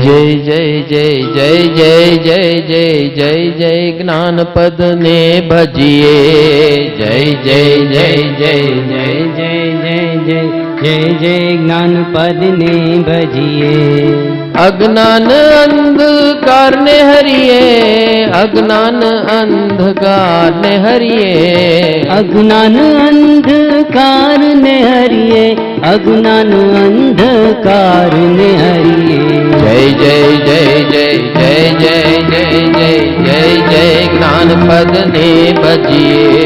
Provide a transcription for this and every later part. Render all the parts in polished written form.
जय जय जय जय जय जय जय जय जय ज्ञान पद ने भजिए जय जय जय जय जय जय जय जय जय जय ज्ञान पद ने भजिए अज्ञान अंधकार ने हरिए अज्ञान अंधकार ने हरिए अज्ञान अंधकार ने हरिए अज्ञान अंधकार ने हरिए जय जय जय जय जय जय जय जय जय जय ज्ञान पद ने भजिए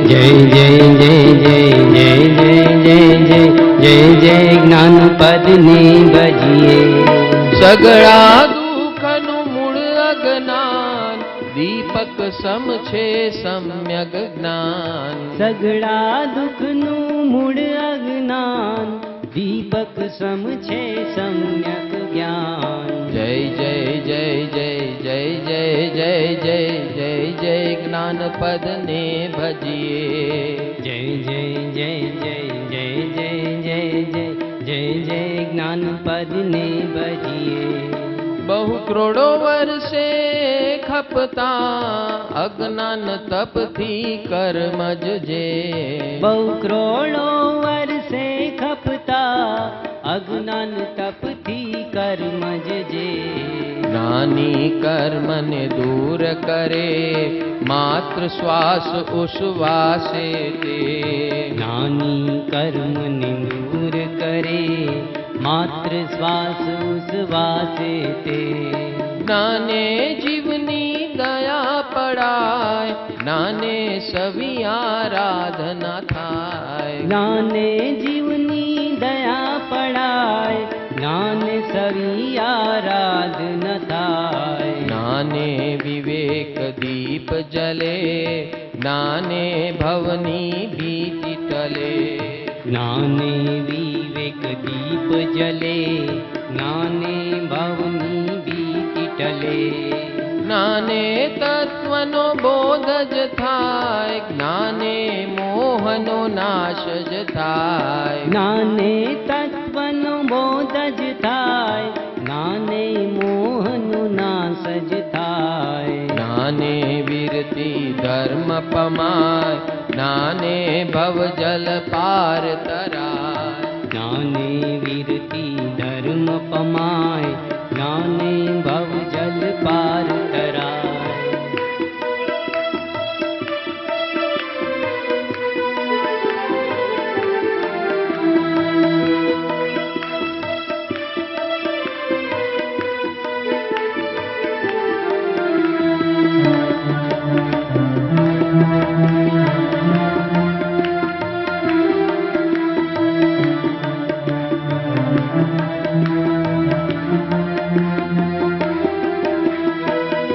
जय जय जय जय जय जय जय जय जय जय ज्ञान पद ने भजिए सगळा दुःखनु मूळ अज्ञान दीपक सम छे सम्यक ज्ञान सगळा दुःखनु मूळ अज्ञान दीपक सम छे सम्यक ज्ञान जय जय जय जय जय जय जय जय जय जय ज्ञान पद ने भजिए जय जय जय जय जय जय जय जय जय जय ज्ञान पद ने भजिए बहु करोड़ो वर्षे खपता अज्ञान तप थी कर्मज जे बहु करोड़ो वर्षे खपता अज्ञान तप थी कर्मज जे ज्ञानी कर्म ने दूर करे मात्र श्वास उश्वासे ते ज्ञानी कर्म ने दूर करे मात्र श्वास उश्वासे ते ज्ञाने जीवनी दया पड़ाय ज्ञाने सभी आराधना थाय ज्ञाने जीवनी दया पड़ाय ज्ञान सभी आराधना थाय ज्ञाने विवेक दीप जले ज्ञाने भवनी भीति टले ज्ञाने विवेक दीप जले ज्ञाने भवनी भीति टले ज्ञाने तत्वनो बोध ज थाय ज्ञाने मोहनो नाश ज थाय ज्ञाने तत्वनो बोध ज थाय ज्ञाने मोहनो नाश ज थाय ज्ञाने वीरति धर्म पमाय ज्ञाने भव जल पार तराय ज्ञाने वीरति धर्म पमाय ज्ञाने भव जल पार तराय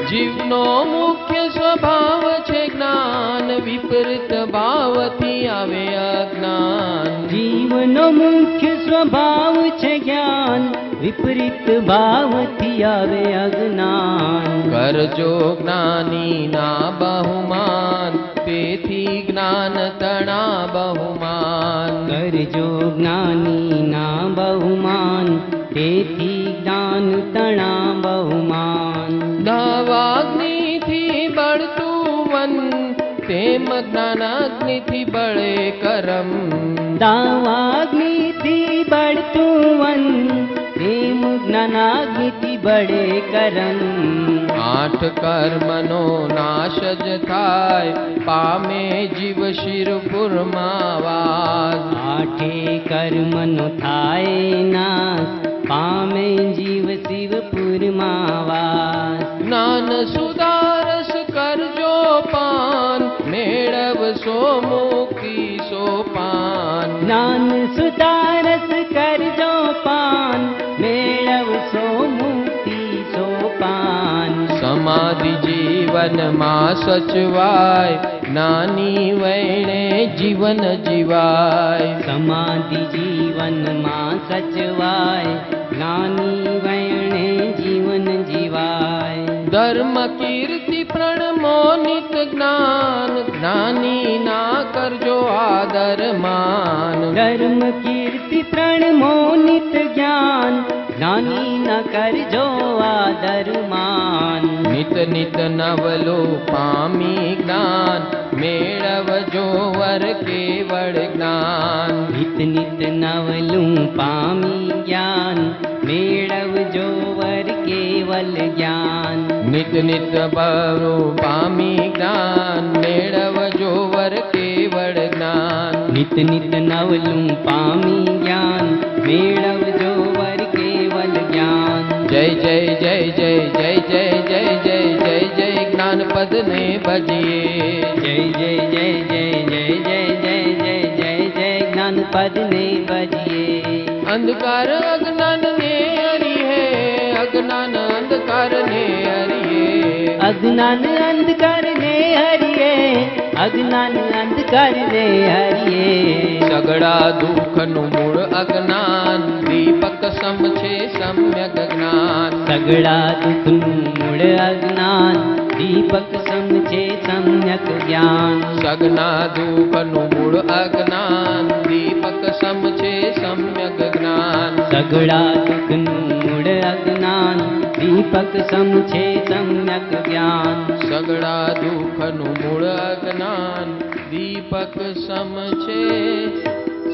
जीवनो मुख्य स्वभाव छे ज्ञान विपरीत भावथी आवे अज्ञान जीवनो मुख्य स्वभाव छे ज्ञान विपरीत भावथी आवे अज्ञान करजो ज्ञानी ना बहुमान तेथी ज्ञान तणा बहुमान करजो ज्ञानी ना बहुमान तेथी ज्ञान तणा बहुमान दावाग्नि थी बढ़तु वन तेम ज्ञानाग्नि थी बड़े करम दावाग्नि थी बढ़तु वन तेम ज्ञानाग्नि थी बड़े करम आठ कर्मनो नाश ज थाय पामे जीव शिरपुरमावास आठे कर्मनो थाय नाश पामे जीव शिवपुरमावास ज्ञान सुधारस करजो पान मेळव सो मुक्ति सोपान ज्ञान सुधारस करजो पान मेळव सो मुक्ति सोपान समाधि जीवन मा सचवाय ज्ञानी वैणे जीवन जीवाय समाधि जीवन मा सचवाय ज्ञानी वैणे जीवन जीवाय धर्म कीर्ति प्रणमो नित ज्ञान ज्ञानी ना करजो आदर मान धर्म कीर्ति प्रणमो नित ज्ञान ज्ञानी न कर जो आदर मान। नित नित नवलो पामी ज्ञान, मेळवजो वर केवळ ज्ञान। नित नित नवलूं पामी ज्ञान, मेळवजो वर केवल ज्ञान। नित नित बरो पामी ज्ञान, मेळवजो वर केवळ ज्ञान। नित नित नवलूं पामी ज्ञान, मेळवजो वर केवल ज्ञान। जय जय जय जय जय जय जय जय जय जय ज्ञान पद ने भजिए। जय जय जय जय जय जय जय जय जय जय ज्ञान पद ने भजिए। अंधकार अज्ञान ने हरिए, अज्ञान अंधकार ने हरिए। अज्ञान अंधकार ने हरिए, अज्ञान अंधकार ने हरिए। सगड़ा दुख नु मूळ अज्ञान, दीपक सम छे सम्यक ज्ञान। सगड़ा दुख नु मूळ अज्ञान, दीपक सम छे सम्यक ज्ञान। सगना दुख नु मूळ अज्ञान, दीपक सम छे सम्यक ज्ञान। सगड़ा दुख नु मूळ अज्ञान, दीपक सम छे सम्यक ज्ञान। सगड़ा दुख नु मूळ अज्ञान, दीपक सम छे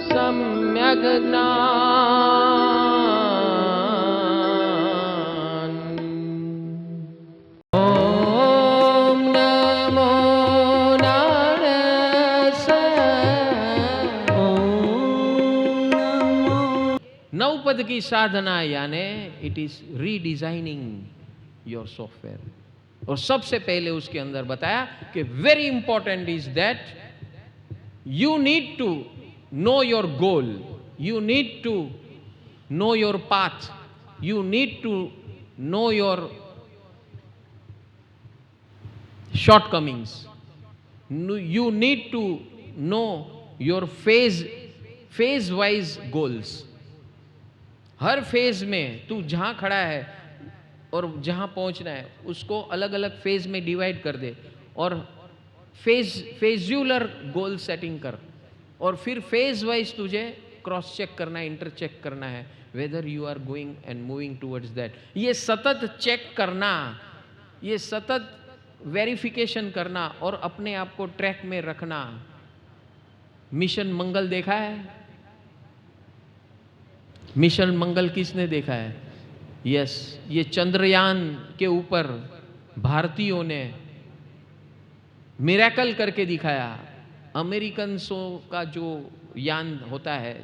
सम्यक ज्ञान। ओम नमो नारायण। नौ पद की साधना यानी it is redesigning your software. और सबसे पहले उसके अंदर बताया कि very important is that you need to know your goal, you need to know your path, you need to know your shortcomings, you need to know your phase wise goals। हर phase में तू जहां खड़ा है और जहां पहुंचना है उसको अलग अलग फेज में डिवाइड कर दे और फेजुलर गोल सेटिंग कर। और फिर फेज वाइज तुझे क्रॉस चेक करना है, इंटर चेक करना है, whether you are going and moving towards that. ये सतत चेक करना, ये सतत वेरिफिकेशन करना और अपने आप को ट्रैक में रखना। मिशन मंगल देखा है? मिशन मंगल किसने देखा है? यस, ये चंद्रयान के ऊपर भारतीयों ने मिरेकल करके दिखाया। अमेरिकन्सों का जो यान होता है,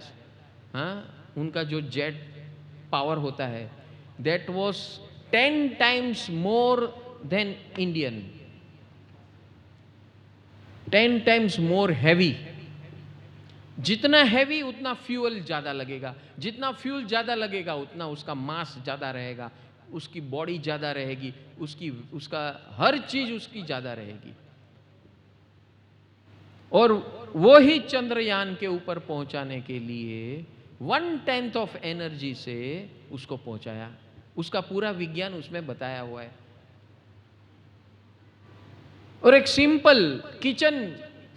हाँ, उनका जो जेट पावर होता है, that was 10 times more than Indian, 10 times more heavy। जितना हैवी उतना फ्यूल ज्यादा लगेगा, जितना फ्यूल ज्यादा लगेगा उतना उसका मास ज्यादा रहेगा, उसकी बॉडी ज्यादा रहेगी, उसका हर चीज उसकी ज्यादा रहेगी। और वो ही चंद्रयान के ऊपर पहुंचाने के लिए 1/10 ऑफ एनर्जी से उसको पहुंचाया। उसका पूरा विज्ञान उसमें बताया हुआ है। और एक सिंपल किचन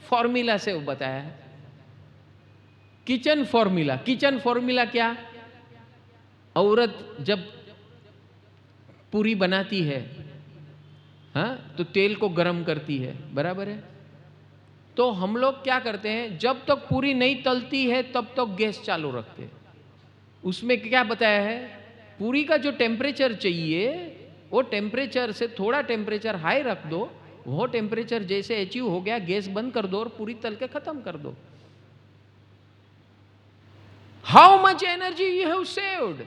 फॉर्मूला से वो बताया है। किचन फॉर्मूला क्या? औरत जब पूरी बनाती है, हाँ, तो तेल को गर्म करती है, बराबर है? तो हम लोग क्या करते हैं, जब तक पूरी नहीं तलती है तब तक गैस चालू रखते हैं। उसमें क्या बताया है? पूरी का जो टेम्परेचर चाहिए वो टेम्परेचर से थोड़ा टेम्परेचर हाई रख दो, वो टेम्परेचर जैसे अचीव हो गया गैस बंद कर दो और पूरी तल के खत्म कर दो। How much energy you have saved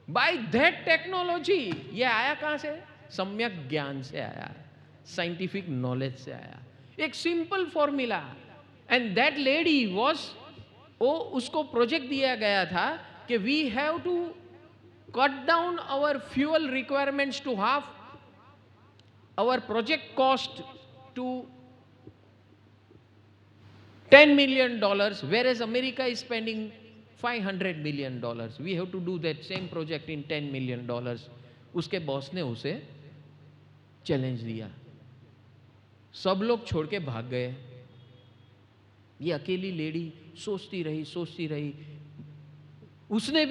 by that technology. ये आया कहां से? सम्यक ज्ञान से आया, साइंटिफिक नॉलेज से आया। एक simple formula. And that lady was, उसको प्रोजेक्ट दिया गया था कि we have to cut down our fuel requirements to half, our project cost to $10 million, whereas America is spending $500 million. We have to do that same project in $10 million. उसके boss ने उसे challenge दिया। सब लोग छोड़ के भाग गए। ये अकेली लेडी सोचती रही। उसमें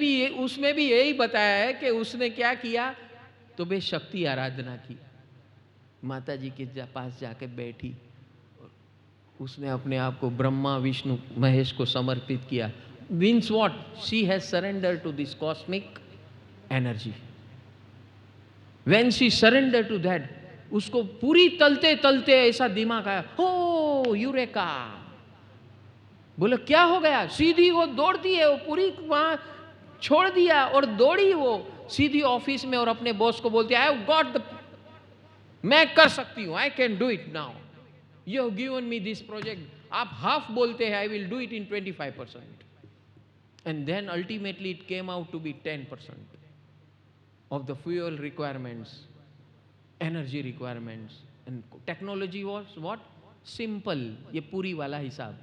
भी यही बताया है कि उसने क्या किया, तो बे शक्ति आराधना की, माता जी के पास जाके बैठी, उसने अपने आप को ब्रह्मा विष्णु महेश को समर्पित किया. Means what? She has surrender to this cosmic energy. When she surrender to that, उसको पूरी तलते तलते ऐसा दिमाग आया, हो यूरेका. बोले क्या हो गया? सीधी वो दौड़ती है, वो पूरी वहां छोड़ दिया और दौड़ी वो सीधी ऑफिस में और अपने बॉस को बोलती है, आई हैव गॉट द, मैं कर सकती हूं, I can do it now, you have given me this project. आप हाफ बोलते हैं, I will do it in 25%. And then ultimately it came out to be 10% of the fuel requirements, energy requirements, and technology was what? Simple. ये पूरी वाला हिसाब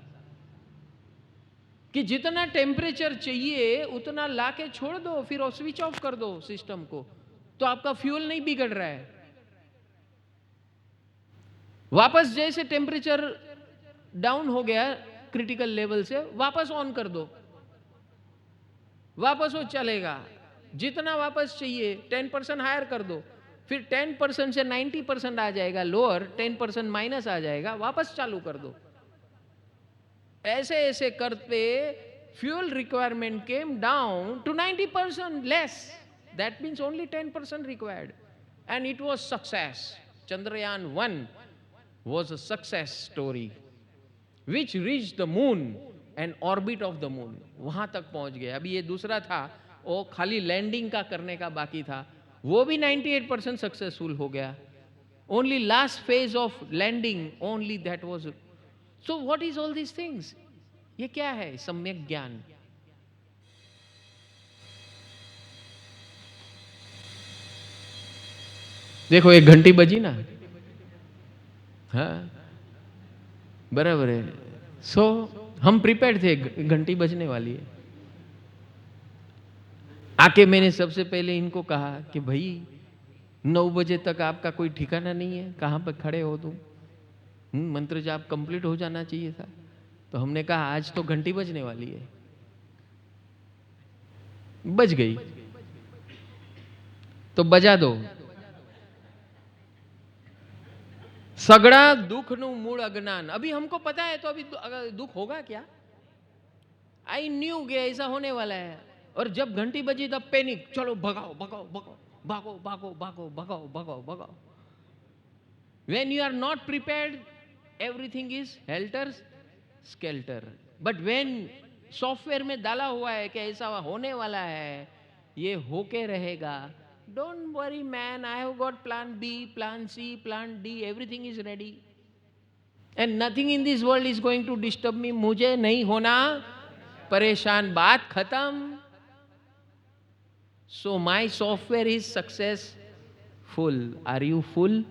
कि जितना temperature चाहिए उतना लाके छोड़ दो, फिर स्विच ऑफ कर दो सिस्टम को, तो आपका फ्यूल नहीं बिगड़ रहा है. वापस जैसे टेम्परेचर डाउन हो गया क्रिटिकल लेवल से, वापस ऑन कर दो, वापस वो चलेगा. जितना वापस चाहिए 10% हायर कर दो, फिर 10% से 90% आ जाएगा लोअर, 10% माइनस आ जाएगा, वापस चालू कर दो. ऐसे ऐसे करते fuel requirement came down to 90% less. That means only 10% required, and it was success. Chandrayaan 1 was a success story which reached the moon and orbit of the moon. वहां तक पहुंच गए. अभी ये दूसरा था, वो खाली लैंडिंग का करने का बाकी था, वो भी 98% सक्सेसफुल हो गया. Only last phase of landing, only that was. So what is all these things? ये क्या है? सम्यक ज्ञान. देखो एक घंटी बजी ना, हाँ बराबर है. सो हम प्रिपेयर्ड थे, घंटी बजने वाली है. आके मैंने सबसे पहले इनको कहा कि भाई 9 बजे तक आपका कोई ठिकाना नहीं है, कहाँ पर खड़े हो तुम? मंत्र जाप कंप्लीट हो जाना चाहिए था. तो हमने कहा आज तो घंटी बजने वाली है. बज गई तो बजा दो. सगड़ा दुख नु मूल अज्ञान. अभी हमको पता है तो अभी दुख होगा क्या? आई न्यू कि ऐसा होने वाला है. और जब घंटी बजी तब पैनिक, चलो भगाओ भगाओ भगाओ, भागो भागो भागो भगाओ भगाओ भगाओ. When you are not prepared, everything is helter skelter. But when software में डाला हुआ है कि ऐसा होने वाला है, ये होके रहेगा, don't worry man, I have got plan B, plan C, plan D, everything is ready. And nothing in this world is going to disturb me. मुझे नहीं होना परेशान, बात खत्म. So my software is successful. Are you full?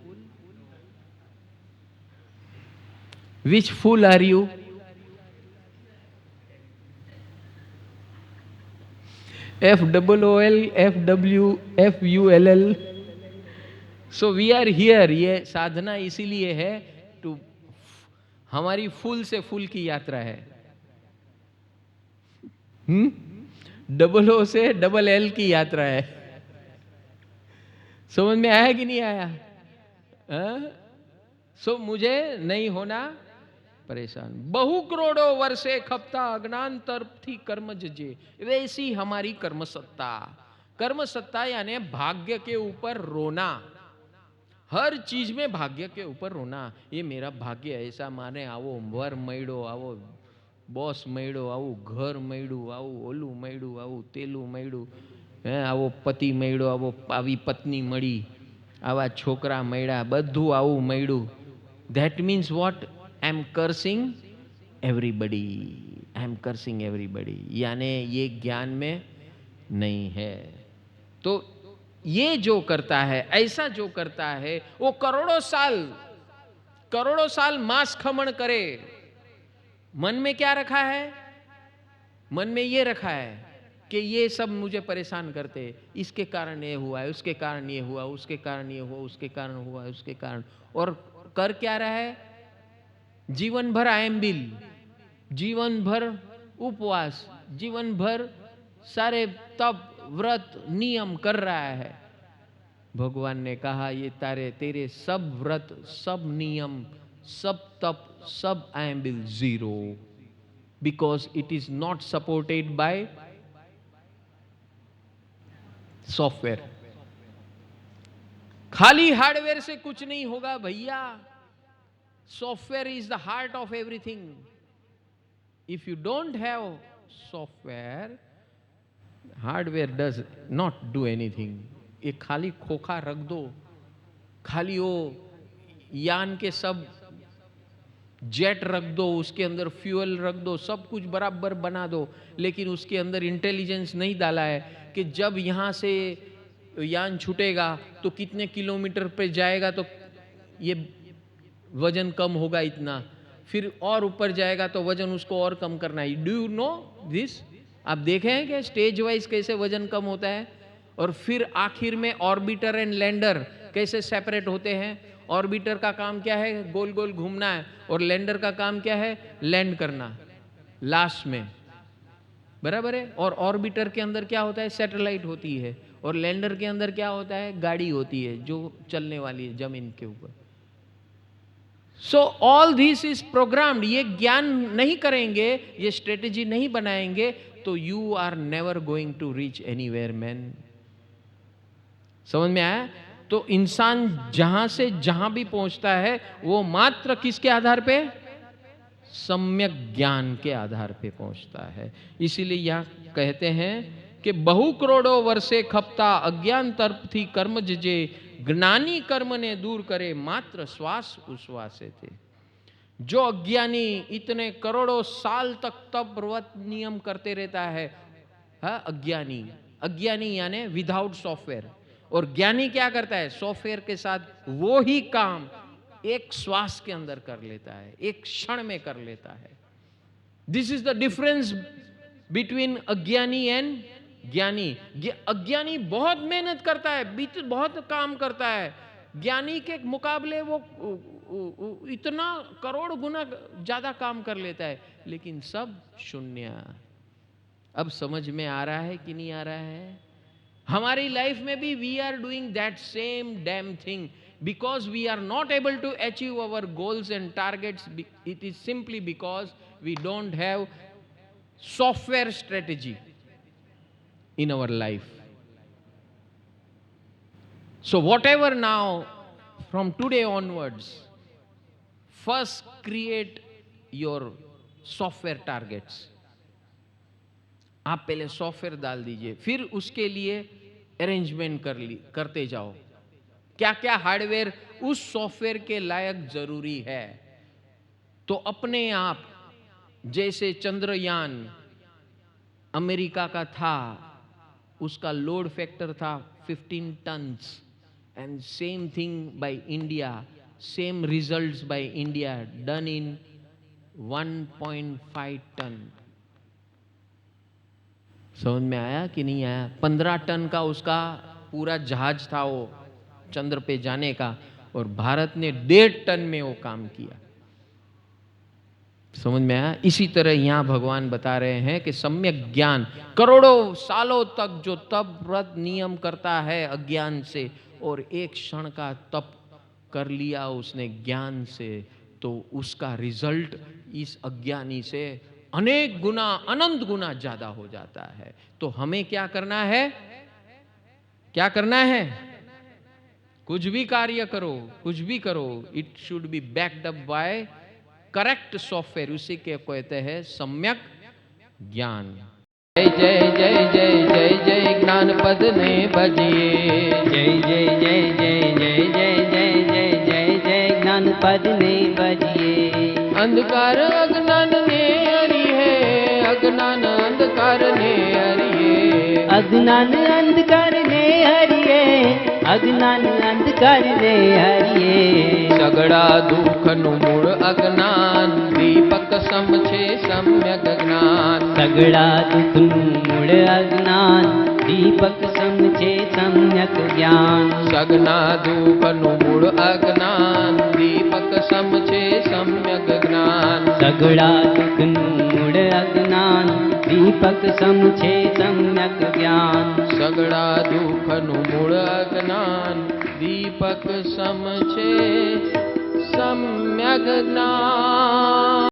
Which full are you? FOOL, FWFULL. So we are here. ये साधना इसीलिए है to हमारी फुल से फुल की यात्रा है. O से LL की यात्रा है. समझ में आया कि नहीं आया? सो मुझे नहीं होना परेशान. बहु करोड़ों वर्षे खपता अज्ञान तरफ थी कर्म जजे, वैसी हमारी कर्म सत्ता. कर्म सत्ता यानी भाग्य के ऊपर रोना. हर चीज में भाग्य के ऊपर रोना. ये मेरा भाग्य ऐसा माने, आवो वर मळ्यो, आवो બોસ મળ્યો, આવું ઘર મળ્યું, આવું ઓલું મળ્યું, આવું તેલું મળ્યું, આવો પતિ મળ્યો, આવી પત્ની મળી, આવા છોકરા મળ્યા, બધું આવું મળ્યું. That means what? I am cursing everybody. I am cursing everybody. यानी ये ज्ञान में नहीं है. तो ये जो करता है, ऐसा जो करता है, वो करोड़ों साल मांस खमण करे. मन में क्या रखा है? मन में ये रखा है कि ये सब मुझे परेशान करते, इसके कारण ये हुआ है, उसके कारण ये हुआ, उसके कारण ये हुआ, उसके कारण हुआ, उसके कारण. और कर क्या रहा है? जीवन भर आयम्बिल, जीवन भर उपवास, जीवन भर सारे तप व्रत नियम कर रहा है। भगवान ने कहा ये तेरे सब व्रत, सब नियम, सब तप, सब I am will zero, because it is not supported by software. खाली हार्डवेयर से कुछ नहीं होगा भैया। Software is the heart of everything. If you don't have software, hardware does not do anything. ये खाली खोखा रख दो, खाली वो यान के सब जेट रख दो, उसके अंदर फ्यूल रख दो, सब कुछ बराबर बना दो, लेकिन उसके अंदर इंटेलिजेंस नहीं डाला है कि जब यहां से यान छूटेगा तो कितने किलोमीटर पे जाएगा तो ये वजन कम होगा इतना, फिर और ऊपर जाएगा तो वजन उसको और कम करना है। Do you know this? आप देखे हैं कि स्टेज वाइज कैसे वजन कम होता है, और फिर आखिर में ऑर्बिटर एंड लैंडर कैसे सेपरेट होते हैं। ऑर्बिटर का काम क्या है? गोल गोल घूमना है, और लैंडर का काम क्या है? लैंड करना लास्ट में, बराबर है। और ऑर्बिटर के अंदर क्या होता है? सैटेलाइट होती है, और लैंडर के अंदर क्या होता है? गाड़ी होती है जो चलने वाली है जमीन के ऊपर। So all this is programmed. ये ज्ञान नहीं करेंगे, ये स्ट्रेटेजी नहीं बनाएंगे, तो you are never going to reach anywhere man. समझ में आया? तो इंसान जहां से जहां भी पहुंचता है वो मात्र किसके आधार पे? सम्यक ज्ञान के आधार पे पहुंचता है। इसीलिए यहां कहते हैं कि बहु करोड़ों वर्षे खपता अज्ञान तर्प थी कर्म जे, ज्ञानी कर्म ने दूर करे मात्र श्वास उश्वासे थे। जो अज्ञानी इतने करोड़ों साल तक तप व्रत नियम करते रहता है, अज्ञानी, अज्ञानी यानी विदाउट सॉफ्टवेयर। और ज्ञानी क्या करता है? सॉफ्टवेयर के साथ वो ही काम एक श्वास के अंदर कर लेता है, एक क्षण में कर लेता है। This is the difference between अज्ञानी एंड ज्ञानी। अज्ञानी बहुत मेहनत करता है, बहुत काम करता है। ज्ञानी के मुकाबले वो इतना करोड़ गुना ज्यादा काम कर लेता है, लेकिन सब शून्य। अब समझ में आ रहा है कि नहीं आ रहा है? हमारी लाइफ में भी we are doing that same damn thing, because we are not able to achieve our goals and targets. It is simply because we don't have software strategy in our life. So whatever now, from today onwards, first create your software targets. आप पहले software डाल दीजिए, फिर उसके लिए arrangement करते जाओ। क्या क्या हार्डवेयर उस सॉफ्टवेयर के लायक जरूरी है। तो अपने आप, जैसे चंद्रयान अमेरिका का था, उसका लोड फैक्टर था 15 tons, and same thing by India, same results by India, done in 1.5 ton. समझ में आया कि नहीं आया? 15 टन का उसका पूरा जहाज था वो चंद्र पे जाने का, और भारत ने 1.5 टन में वो काम किया। समझ में आया? इसी तरह यहां भगवान बता रहे हैं कि सम्यक ज्ञान करोड़ों सालों तक जो तप व्रत नियम करता है अज्ञान से, और एक क्षण का तप कर लिया उसने ज्ञान से, तो उसका रिजल्ट इस अज्ञानी से अनेक गुना, अनंत गुना ज्यादा हो जाता है। तो हमें क्या करना है? क्या करना है? कुछ भी कार्य करो, कुछ भी करो, it should be backed up by correct software. उसी के कहते हैं सम्यक ज्ञान। जय जय जय जय जय जय ज्ञान पद ने बजिए। जय जय जय जय जय जय जय जय जय जय ज्ञान पद ने बजिए। अंधकार अज्ञान ने हरी है, अज्ञान अंधकार ने हरिए। अज्ञान अंधकार ने हरिए, अज्ञान अंधकार ने हरिए। सगड़ा दुख नु मूળ अज्ञान, दीपक सम छे सम्यक ज्ञान। सगड़ा दुख नु मूળ अज्ञान, दीपक सम छे सम्यक ज्ञान। सगना दुख नु मूળ अज्ञान, दीपक सम छे सम्यक ज्ञान। सगड़ा दुख नु मूળ अज्ञान, दीपक सम छे सम्यक ज्ञान सगड़ा दुखनु मूळ अज्ञान दीपक सम छे सम्यक ज्ञान